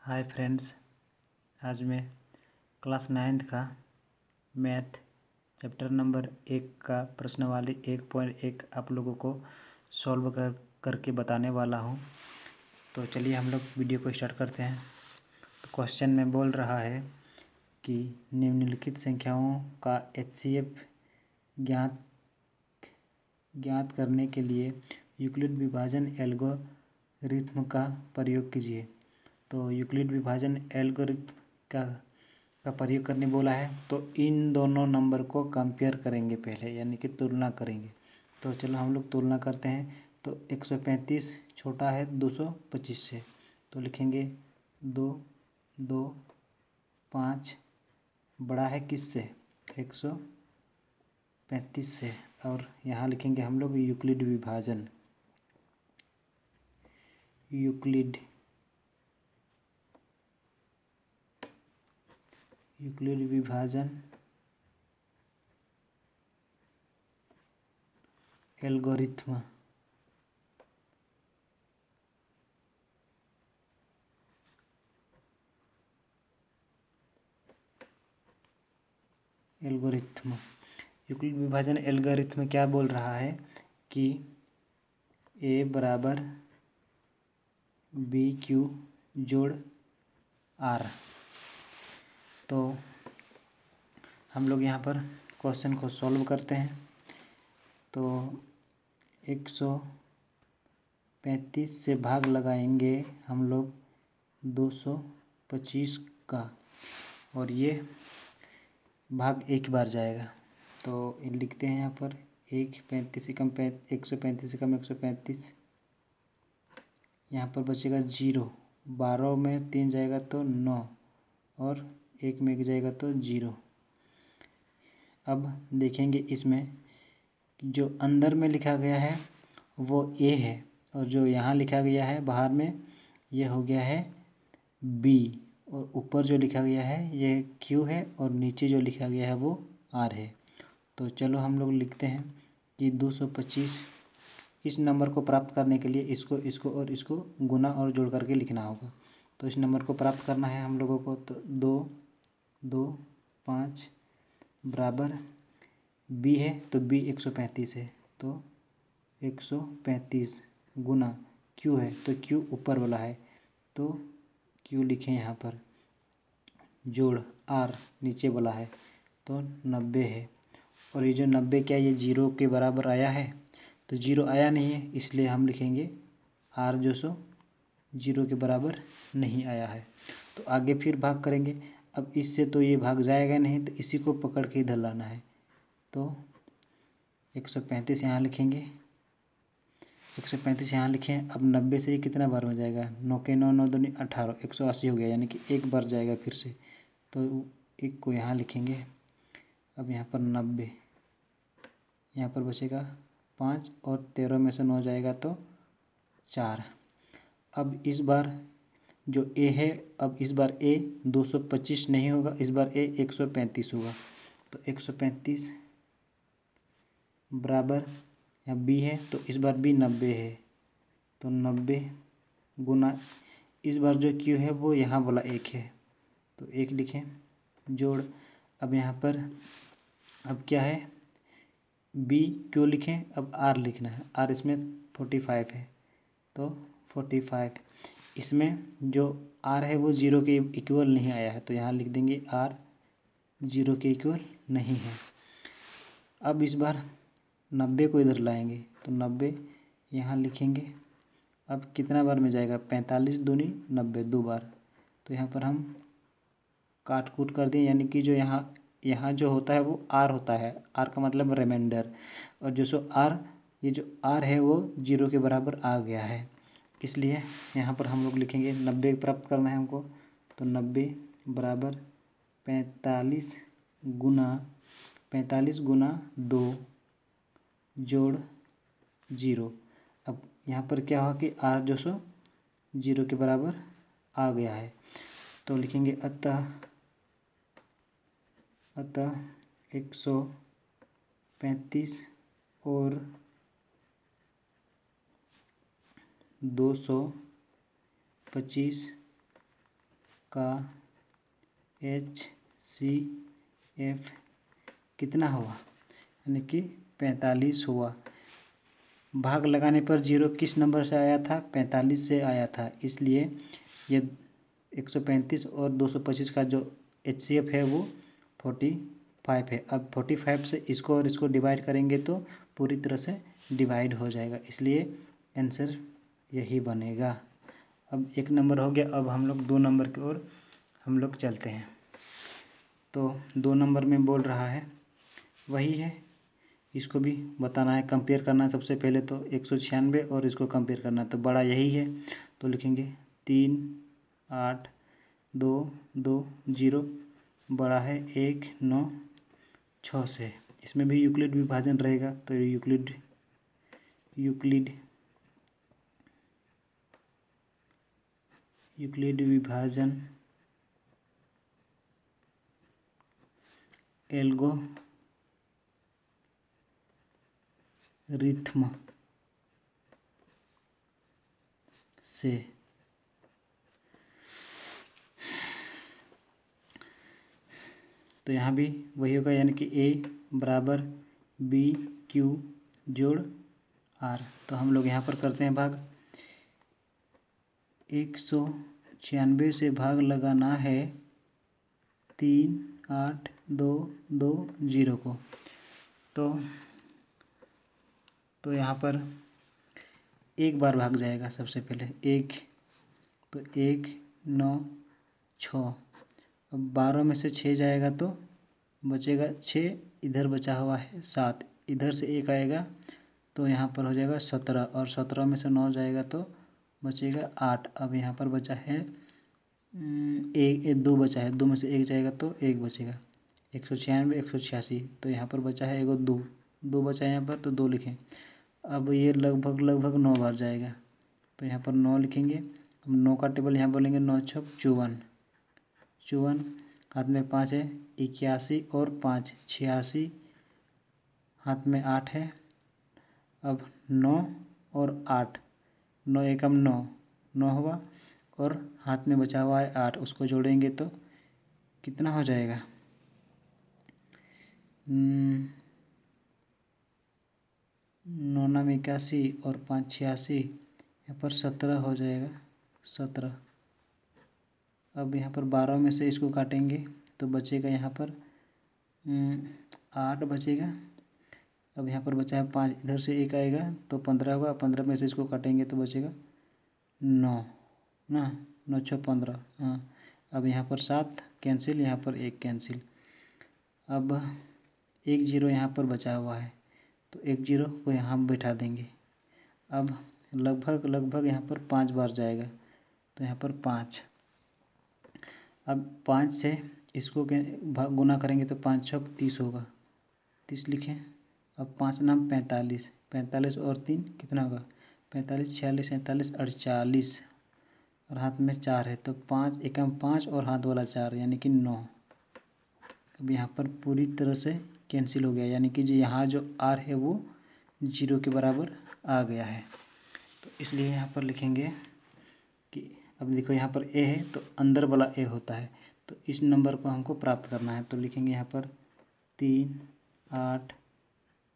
Hi friends, आज मैं class 9th का मैथ चैप्टर नंबर 1 का प्रश्नावली 1.1 आप लोगों को सॉल्व करके बताने वाला हूं। तो चलिए हम लोग वीडियो को स्टार्ट करते हैं। तो क्वेश्चन में बोल रहा है कि निम्नलिखित संख्याओं का HCF ज्ञात करने के लिए यूक्लिड विभाजन एल्गोरिथ्म का प्रयोग कीजिए। तो यूक्लिड विभाजन एल्गोरिथ्म का प्रयोग करने बोला है। तो इन दोनों नंबर को कंपेयर करेंगे पहले, यानी कि तुलना करेंगे। तो चलो हम लोग तुलना करते हैं। तो 135 छोटा है 225 से, तो लिखेंगे 2, 2, 5 बड़ा है किससे? 135 से। और यहाँ लिखेंगे हम लोग यूक्लिड विभाजन, यूक्लिड विभाजन एल्गोरिथ्म। यूक्लिड विभाजन एल्गोरिथ्म क्या बोल रहा है कि A बराबर BQ जोड़ R। तो हम लोग यहाँ पर क्वेश्चन को सॉल्व करते हैं। तो 135 से भाग लगाएंगे हम लोग 225 का, और ये भाग एक बार जाएगा। तो लिखते हैं यहाँ पर 135 से कम 135 से कम 135, यहाँ पर बचेगा 0। 12 में 3 जाएगा तो 9, और 1 में 1 जाएगा तो 0। अब देखेंगे इसमें जो अंदर में लिखा गया है वो A है, और जो यहाँ लिखा गया है बाहर में ये हो गया है B, और ऊपर जो लिखा गया है ये Q है, और नीचे जो लिखा गया है वो R है। तो चलो हम लोग लिखते हैं कि 225 इस नंबर को प्राप्त करने के लिए इसको और इसको गुना और जोड़ करके लिखना होगा। तो इस नंबर को प्राप्त करना है हम लोगों को। तो 2, 2, 5 बराबर B है, तो B 135 है, तो 135 गुना Q है, तो Q ऊपर वाला है, तो Q लिखें यहाँ पर, जोड़ R नीचे वाला है, तो 90 है। और ये जो 90 क्या ये 0 के बराबर आया है? तो 0 आया नहीं है, इसलिए हम लिखेंगे R जो 0 के बराबर नहीं आया है। तो आगे फिर भाग करेंगे। अब इससे तो ये भाग जाएगा नहीं, तो इसी को पकड़ के इधर लाना है। तो 135 यहाँ लिखेंगे, 135 यहाँ लिखें। अब 90 से ये कितना बार हो जाएगा? 9 के 9, 9 दूनी 18, 180 हो गया, यानी कि एक बार जाएगा फिर से। तो एक को यहाँ लिखेंगे। अब यहाँ पर 90, यहाँ पर बचेगा 5, और 13 में से 9 जाएगा तो 4। अब इस बार जो A है, अब इस बार A 225 नहीं होगा, इस बार A 135 होगा। तो 135 बराबर यहाँ B है, तो इस बार B 90 है, तो 90 गुना इस बार जो Q है वो यहाँ वाला 1 है, तो 1 लिखें, जोड़। अब यहाँ पर अब क्या है? B क्यों लिखें? अब R लिखना है। R इसमें 45 है, तो 45 इसमें जो R है वो 0 के इक्वल नहीं आया है, तो यहाँ लिख देंगे R 0 के इक्वल नहीं है। अब इस बार 90 को इधर लाएंगे, तो 90 यहाँ लिखेंगे। अब कितना बार में जाएगा? 45 दूनी 90, 2 बार। तो यहाँ पर हम काट कूट कर दें, यानी कि जो यहाँ जो होता है वो R होता है। R का मतलब रिमाइंडर, और जो R ये जो R है वो 0 के बराबर आ गया है, इसलिए यहाँ पर हम लोग लिखेंगे 90 प्राप्त करना है हमको। तो 90 बराबर 45 गुना 2 जोड़ 0। अब यहाँ पर क्या हुआ कि R जो 0 के बराबर आ गया है, तो लिखेंगे अतः 135 और 225 का HCF कितना हुआ, यानी कि 45 हुआ। भाग लगाने पर 0 किस नंबर से आया था, 45 से आया था, इसलिए ये 135 और 225 का जो HCF है वो 45 है। अब 45 से इसको और इसको डिवाइड करेंगे तो पूरी तरह से डिवाइड हो जाएगा, इसलिए आंसर यही बनेगा। अब 1 नंबर हो गया, अब हम लोग 2 नंबर की ओर हम लोग चलते हैं। तो 2 नंबर में बोल रहा है वही है, इसको भी बताना है, कंपेयर करना है। सबसे पहले तो 196 और इसको कंपेयर करना है, तो बड़ा यही है, तो लिखेंगे 3 8 2 2 0, बड़ा है 1 9 6 से। इसमें भी यूक्लिड विभाजन रहेगा, तो यूक्लिड विभाजन एल्गोरिथ्म से तो यहाँ भी वही होगा, यानी कि A बराबर BQ जोड़ R। तो हम लोग यहाँ पर करते हैं भाग। 196 से भाग लगाना है 3 8 2 2 0 को, तो यहाँ पर एक बार भाग जाएगा। सबसे पहले 1, तो 1 9 6, अब 12 में से 6 जाएगा तो बचेगा 6, इधर बचा हुआ है 7, इधर से 1 आएगा तो यहाँ पर हो जाएगा 17, और 17 में से 9 जाएगा तो बचेगा 8। अब यहाँ पर बचा है 2 बचा है, 2 में से 1 जाएगा तो 1 बचेगा। 196 186, तो यहाँ पर बचा है 2 बचा है यहाँ पर, तो 2 लिखें। अब ये लगभग 9 बार जाएगा, तो यहाँ पर 9 लिखेंगे। अब 9 का टेबल यहाँ बोलेंगे, 9 छक 54, हाथ में 5 है, 81 और 5 86, हाथ में 8 है। अब 9 और 8, 9 एकम 9 हुआ, और हाथ में बचा हुआ है 8, उसको जोड़ेंगे तो कितना हो जाएगा, 9 9 81 और 5 86, यहाँ पर 17 हो जाएगा, 17। अब यहाँ पर 12 में से इसको काटेंगे तो बचेगा यहाँ पर 8 बचेगा। अब यहाँ पर बचा है 5, इधर से 1 आएगा तो 15 हुआ, 15 में से इसको काटेंगे तो बचेगा 9 ना, 9 6 15, हाँ। अब यहाँ पर 7 कैंसिल, यहाँ पर 1 कैंसिल। अब 1 0 यहाँ पर बचा हुआ है, तो 1 0 को यहाँ बैठा देंगे। अब लगभग यहाँ पर 5 बार जाएगा, तो यहाँ पर 5। अब 5 से इसको गुना करेंगे तो 5 छक 30 होगा, 30 लिखें। अब 5 नाम 45, 45 और 3 कितना होगा, 45 46 47 48, और हाथ में 4 है, तो 5 एकम 5 और हाथ वाला 4, यानी कि 9। अब यहाँ पर पूरी तरह से कैंसिल हो गया, यानी कि जो यहाँ जो R है वो 0 के बराबर आ गया है। तो इसलिए यहाँ पर लिखेंगे कि अब देखो यहाँ पर A है तो अंदर वाला A होता है, तो इस नंबर को हमको प्राप्त करना है। तो लिखेंगे यहाँ पर 3 8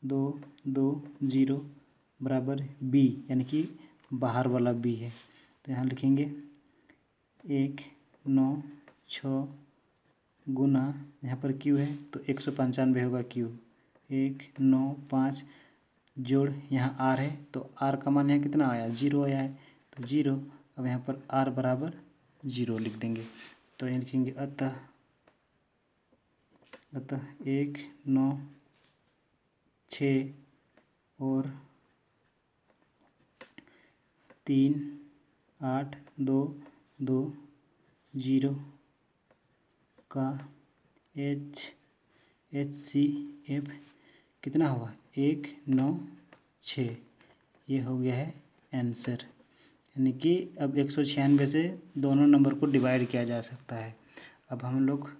2 2 0 बराबर B, यानी कि बाहर वाला B है। तो यहाँ लिखेंगे 1 9 6 गुना, यहाँ पर Q है तो 195 होगा Q, 1 9 5 जोड़ यहाँ R है, तो R का मान यहाँ कितना आया, 0 आया है, तो 0। अब यहाँ पर R बराबर 0 लिख देंगे। तो ये लिखेंगे अतः 1 9 6 और 3 8 2 2 0 का HCF कितना हुआ, 1 9 6। ये हो गया है आंसर, यानी कि अब 196 से दोनों नंबर को डिवाइड किया जा सकता है। अब हम लोग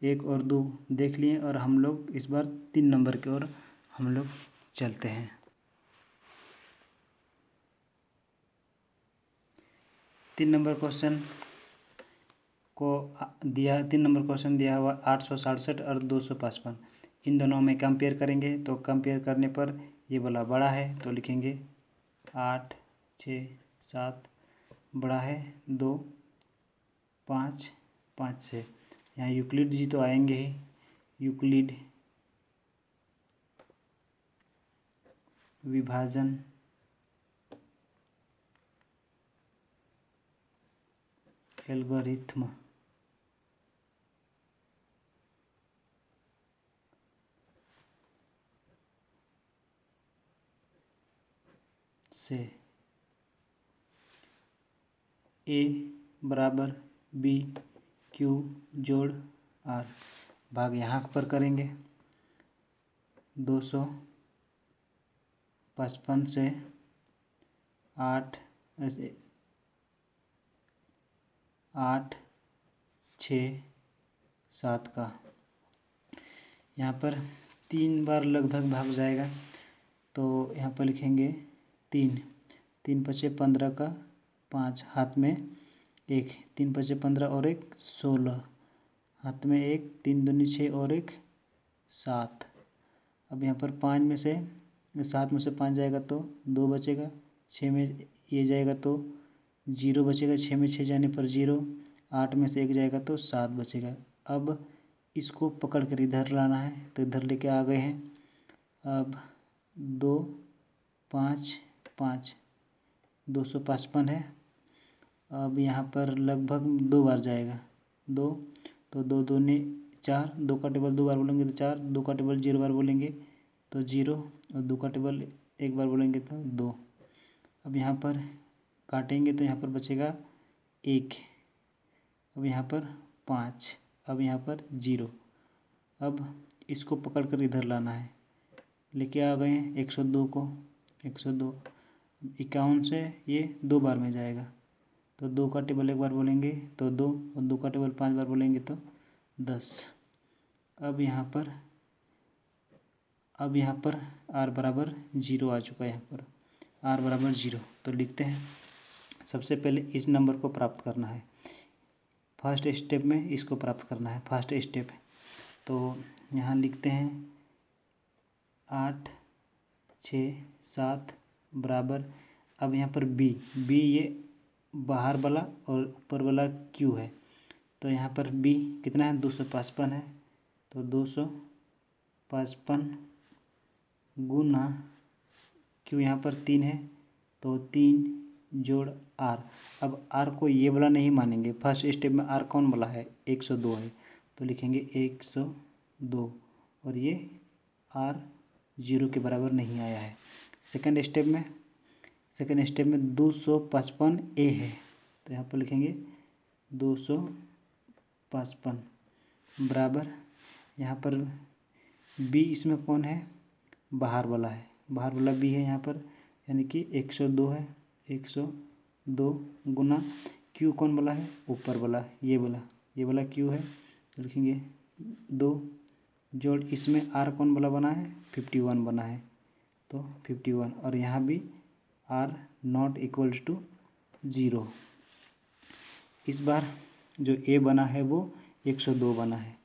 1 और 2 देख लिए, और हम लोग इस बार 3 नंबर की ओर हम लोग चलते हैं। 3 नंबर क्वेश्चन, को दिया, 3 नंबर क्वेश्चन दिया हुआ 867 और 255, इन दोनों में कंपेयर करेंगे। तो कंपेयर करने पर ये वाला बड़ा है तो लिखेंगे 8 6 7, बड़ा है 2 5 5 से। यहाँ यूक्लिड जी तो आएंगे ही, यूक्लिड विभाजन एल्गोरिथ्म से A बराबर B Q जोड़ R भाग यहाँ पर करेंगे 255 से 8 6 7 का यहाँ पर 3 बार लगभग भाग जाएगा। तो यहाँ पर लिखेंगे 3 3 पचे 15 का 5, हाथ में 1, 3 पचे 15 और 1 16, हाथ में 1, 3 दूनी 6 और 1 7। अब यहाँ पर 5 में से 7 में से 5 जाएगा तो 2 बचेगा, 6 में ये जाएगा तो 0 बचेगा, 6 में 6 जाने पर 0, 8 में से 1 जाएगा तो 7 बचेगा। अब इसको पकड़ कर इधर लाना है तो इधर लेके आ गए हैं। अब 2 5 5 255 है। अब यहाँ पर लगभग 2 बार जाएगा 2, तो 2 दूनी 4, 2 का टेबल 2 बार बोलेंगे तो 4, 2 का टेबल 0 बार बोलेंगे तो 0, और 2 का टेबल 1 बार बोलेंगे तो 2। अब यहाँ पर काटेंगे तो यहाँ पर बचेगा 1, अब यहाँ पर 5, अब यहाँ पर 0। अब इसको पकड़ कर इधर लाना है, लेके आ गए हैं 102 को, 102 51 से ये 2 बार में जाएगा तो 2 का टेबल 1 बार बोलेंगे तो 2, और 2 का टेबल 5 बार बोलेंगे तो 10। अब यहाँ पर r बराबर 0 आ चुका है। यहाँ पर r बराबर 0 तो लिखते हैं। सबसे पहले इस नंबर को प्राप्त करना है, फर्स्ट स्टेप में इसको प्राप्त करना है, फर्स्ट स्टेप। तो यहाँ लिखते हैं 8 6 7 बराबर, अब यहाँ पर b ये बाहर वाला और ऊपर वाला q है, तो यहाँ पर b कितना है 255 है, तो 255 गुना q यहाँ पर 3 है तो 3 जोड़ r। अब r को ये वाला नहीं मानेंगे, फर्स्ट स्टेप में r कौन वाला है 102 है तो लिखेंगे 102, और ये r 0 के बराबर नहीं आया है। सेकंड स्टेप में 255 a है तो यहाँ पर लिखेंगे 255 बराबर, यहाँ पर b इसमें कौन है बाहर वाला है, बाहर वाला b है यहाँ पर, यानी कि 102 है, 102 गुना q कौन वाला है ऊपर वाला, ये वाला q है तो लिखेंगे 2 जोड़ इसमें r कौन वाला बना है 51 बना है तो 51, और यहाँ भी r नॉट इक्वल टू 0। इस बार जो a बना है वो 102 बना है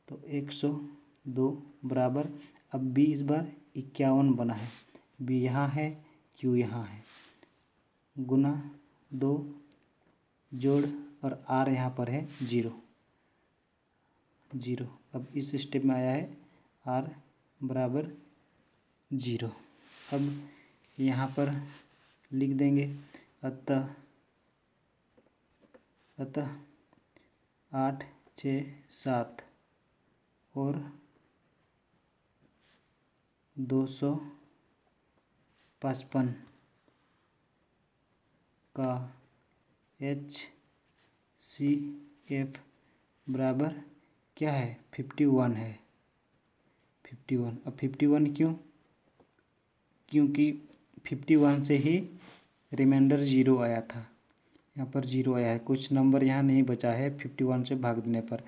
तो 102 बराबर, अब b इस बार 51 बना है, b यहाँ है q यहाँ है, गुना 2 जोड़ और r यहाँ पर है 0। अब इस स्टेप में आया है r बराबर 0। अब यहाँ पर लिख देंगे अतः 8 6 7 और 255 का HCF बराबर क्या है 51 है, 51। अब 51 क्यों, क्योंकि 51 से ही रिमाइंडर 0 आया था, यहाँ पर 0 आया है, कुछ नंबर यहाँ नहीं बचा है 51 से भाग देने पर।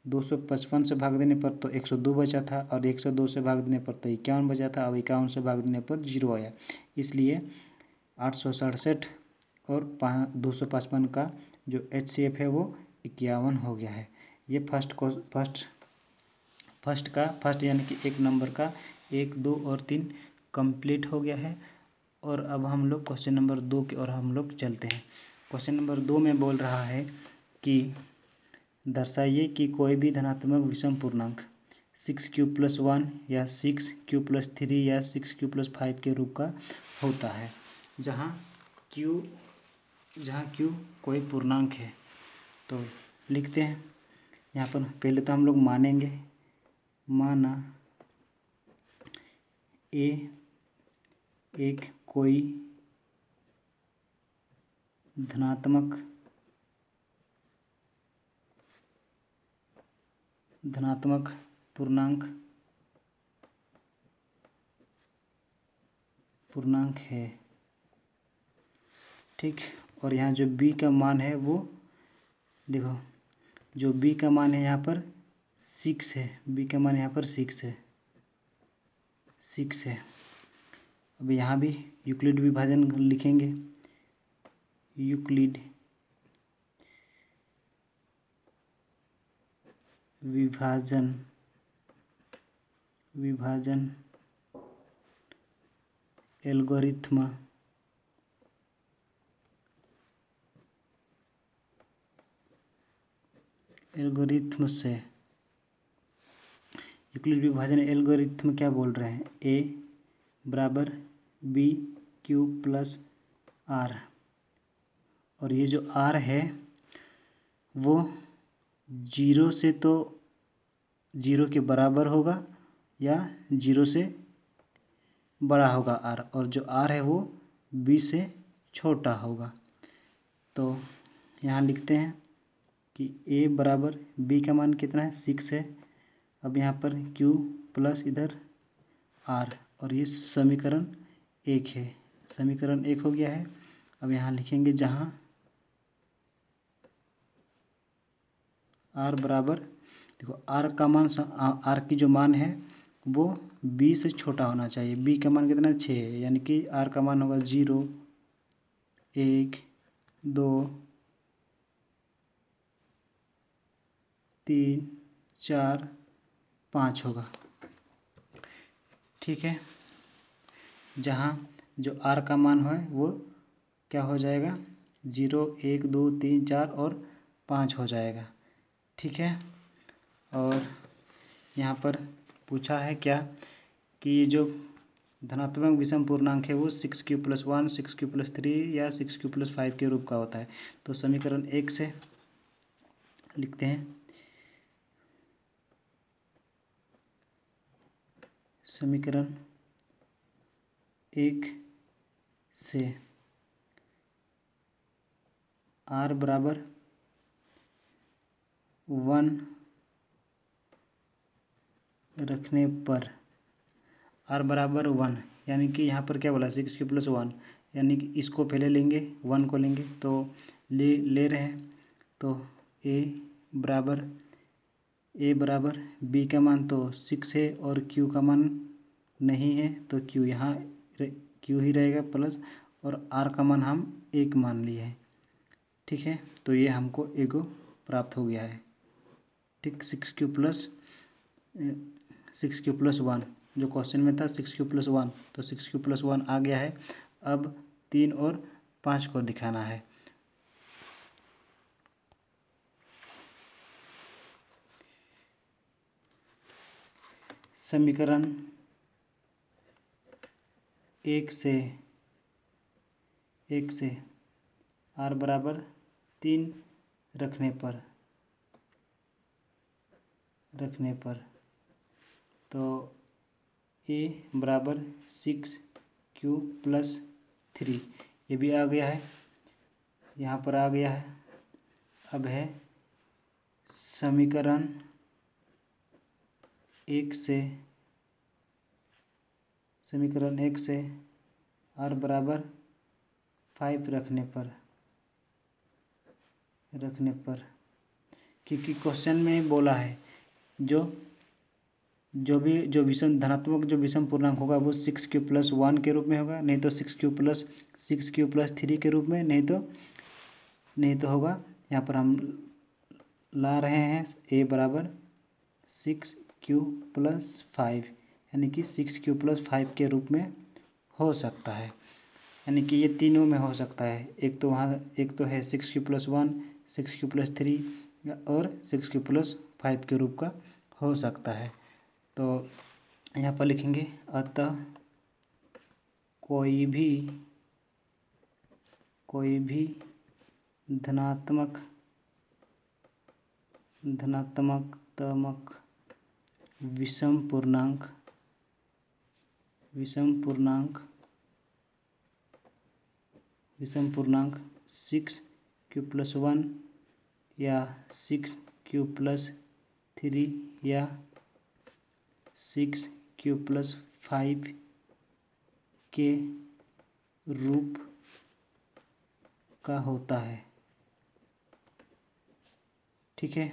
255 से भाग देने पर तो 102 बचा था, और 102 से भाग देने पर तो 51 बचा था, अब 51 से भाग देने पर 0 आया, इसलिए 867 और 255 का जो HCF है वो 51 हो गया है। ये फर्स्ट यानी कि 1 नंबर का 1, 2 और 3 कंप्लीट हो गया है। और अब हम लोग क्वेश्चन नंबर 2 की ओर हम लोग चलते हैं। क्वेश्चन नंबर 2 में बोल रहा है कि दर्शाइए कि कोई भी धनात्मक विषम पूर्णांक 6q+1 या 6q+3 या 6q+5 के रूप का होता है, जहाँ q कोई पूर्णांक है। तो लिखते हैं यहाँ पर। पहले तो हम लोग मानेंगे, माना ए एक कोई धनात्मक पूर्णांक है, ठीक। और यहाँ जो b का मान है वो देखो, जो b का मान है यहाँ पर 6 है। b का मान यहाँ पर 6 है। अब यहाँ भी यूक्लिड विभाजन लिखेंगे। यूक्लिड विभाजन एल्गोरिथ्म से यूक्लिड विभाजन एल्गोरिथ्म क्या बोल रहे हैं? a बराबर BQ+R। और ये जो R है वो 0 से तो 0 के बराबर होगा या 0 से बड़ा होगा R, और जो R है वो B से छोटा होगा। तो यहाँ लिखते हैं कि A बराबर B का मान कितना है? 6 है। अब यहाँ पर Q प्लस इधर R, और ये समीकरण 1 है। समीकरण 1 हो गया है। अब यहाँ लिखेंगे जहाँ R बराबर, देखो R का मान, R की जो मान है वो B से छोटा होना चाहिए। B का मान कितना? 6 है, यानी कि R का मान होगा 0, 1, 2, 3, 4, 5 होगा, ठीक है। जहाँ जो R का मान है वो क्या हो जाएगा? 0, 1, 2, 3, 4 और 5 हो जाएगा, ठीक है। और यहाँ पर पूछा है क्या कि ये जो धनात्मक विषम पूर्णांक है वो 6q+1, 6q+3 या 6q+5 के रूप का होता है। तो समीकरण 1 से लिखते हैं। समीकरण 1 से R बराबर 1 रखने पर, R बराबर 1 यानी कि यहाँ पर क्या बोला? 6q+1, यानी कि इसको पहले लेंगे, 1 को लेंगे, तो ले रहे हैं। तो A बराबर B का मान तो 6 है और Q का मान नहीं है, तो Q यहाँ Q ही रहेगा प्लस, और R का मान हम 1 मान लिए हैं, ठीक है। तो ये हमको एगो प्राप्त हो गया है, ठीक। 6q+1 जो क्वेश्चन में था 6q+1, तो 6q+1 आ गया है। अब 3 और 5 को दिखाना है। समीकरण 1 से R बराबर 3 रखने पर तो A बराबर 6q+3 ये भी आ गया है, यहाँ पर आ गया है। अब है समीकरण 1 से R बराबर 5 रखने पर, क्योंकि क्वेश्चन में बोला है जो विषम धनात्मक जो विषम पूर्णांक होगा वो 6q+1 के रूप में होगा, नहीं तो 6q+3 के रूप में, नहीं तो होगा। यहाँ पर हम ला रहे हैं a बराबर 6q+5, यानी कि 6q+5 के रूप में हो सकता है। यानी कि ये तीनों में हो सकता है। एक तो है 6q+1, 6q+3 और 6q+5 के रूप का हो सकता है। तो यहाँ पर लिखेंगे अतः कोई भी धनात्मक विषम पूर्णांक 6q+1 या 6q+3 या 6q+5 के रूप का होता है। ठीक है,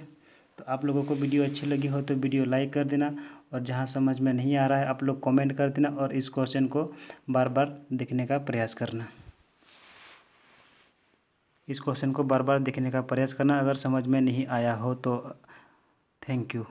तो आप लोगों को वीडियो अच्छी लगी हो तो वीडियो लाइक कर देना, और जहाँ समझ में नहीं आ रहा है आप लोग कमेंट कर देना, और इस क्वेश्चन को बार बार देखने का प्रयास करना। अगर समझ में नहीं आया हो तो थैंक यू।